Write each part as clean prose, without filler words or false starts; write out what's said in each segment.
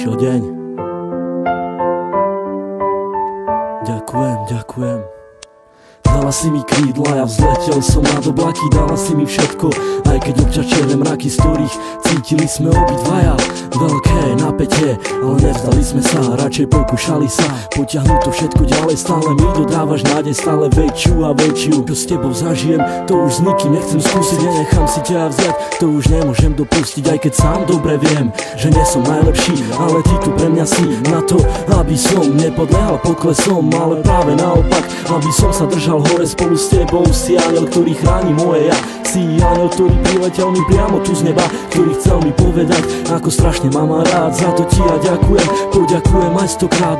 prišiel deň. Ďakujem. Dala si mi krídla, ja vzletel som nad oblaky. Dala si mi všetko, aj keď občas čierne mraky, z ktorých cítili sme obidvaja veľké napätie, ale nevzdali sme sa, radšej pokúšali sa potiahnuť to všetko ďalej. Stále mi dodávaš nádej, stále väčšiu a väčšiu. Čo s tebou zažijem, to už s nikým nechcem skúsiť. Nenechám si ťa vziať, to už nemôžem dopustiť. Aj keď sám dobre viem, že nie som najlepší, ale ty tu pre mňa si na to, aby som nepodliehal poklesom, ale práve naopak, aby som sa držal hore spolu s tebou. Si aniel, ktorý chráni moje ja. Si aniel, ktorý priletel mi priamo tu z neba, ktorý chcel mi povedať, ako strašne ma má rád. Za to ti ja ďakujem, poďakujem aj stokrát.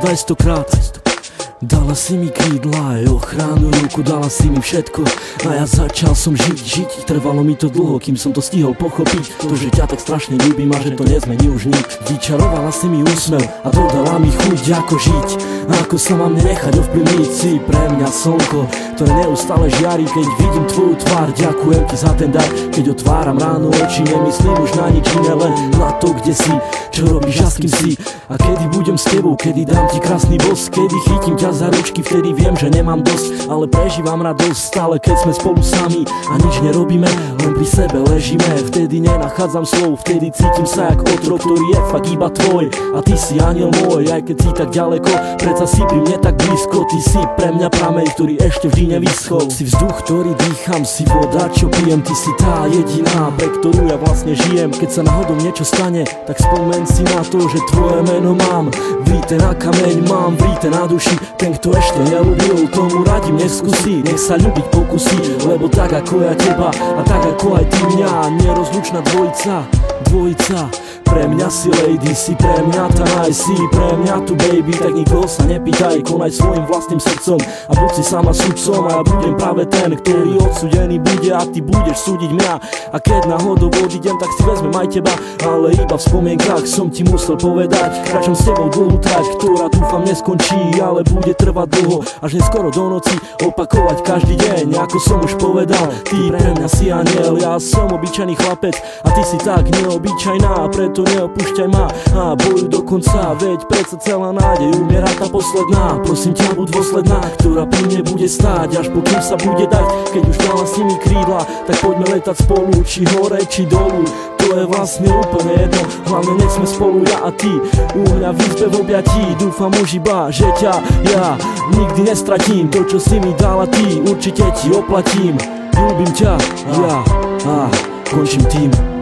Dala si mi krídla aj ochranu ruku, dala si mi všetko a ja začal som žiť. Trvalo mi to dlho, kým som to stihol pochopiť, to, že ťa tak strašne ľúbim a že to nezmení už nič. Vyčarovala si mi úsmev a dodala mi chuť, ako žiť a ako sa mám nenechať ovplyvniť. Si pre mňa slnko, ktoré neustále žiari, keď vidím tvoju tvár. Ďakujem ti za ten dar, keď otváram ráno oči, nemyslím už na nič iné, len na to, kde si, čo robíš a s kým si. A kedy budem s tebou, kedy dám ti krásny bosk, kedy chytím ťa za ručky, vtedy viem, že nemám dosť, ale prežívam radosť stále, keď sme spolu sami a nič nerobíme, len pri sebe ležíme. Vtedy nenachádzam slov, vtedy cítim sa jak otrok, ktorý je fakt iba tvoj a ty si aniel môj. Aj keď si tak ďaleko, predsa si pri mne tak blízko. Ty si pre mňa prameň, ktorý ešte vždy nevyschol. Si vzduch, ktorý dýcham, si voda, čo pijem. Ty si tá jediná, pre ktorú ja vlastne žijem. Keď sa náhodou niečo stane, tak spomeň si na to, že tvoje meno mám vrité na kameň, mám vrité na duši. Ten, kto ešte neľúbil, tomu radím, neskúsi, nech sa ľúbiť pokusí, lebo tak ako ja teba a tak ako aj ty mňa, nerozlučná dvojica. Pre mňa si lady, si pre mňa tá si pre mňa tu baby, tak nikoho sa nepýtaj, konaj svojim vlastným srdcom a buď si sama sudcom a ja budem práve ten, ktorý odsúdený bude a ty budeš súdiť mňa. A keď náhodou odídem, tak si vezmem aj teba, ale iba v spomienkach som ti musel povedať. Kráčam s tebou dlhú trať, ktorá dúfam neskončí, ale bude trvať dlho, až neskoro do noci, opakovať každý deň, ako som už povedal. Ty pre mňa si aniel, ja som obyčajný chlapec a ty si tak neobyčajná, preto neopúšťaj ma a bojuj do konca, veď predsa celá nádej umiera tá posledná. Prosím ťa, buď dôsledná, ktorá pri mne bude stáť, až pokým sa bude dať. Keď už dala s nimi krídla, tak poďme letať spolu, či hore, či dolu, to je vlastne úplne jedno, hlavne nech sme spolu ja a ty, u mňa v izbe v objatí. Dúfam už iba, že ťa ja nikdy nestratím, to čo si mi dala ty, určite ti oplatím. Ľúbim ťa, ja a končím tým.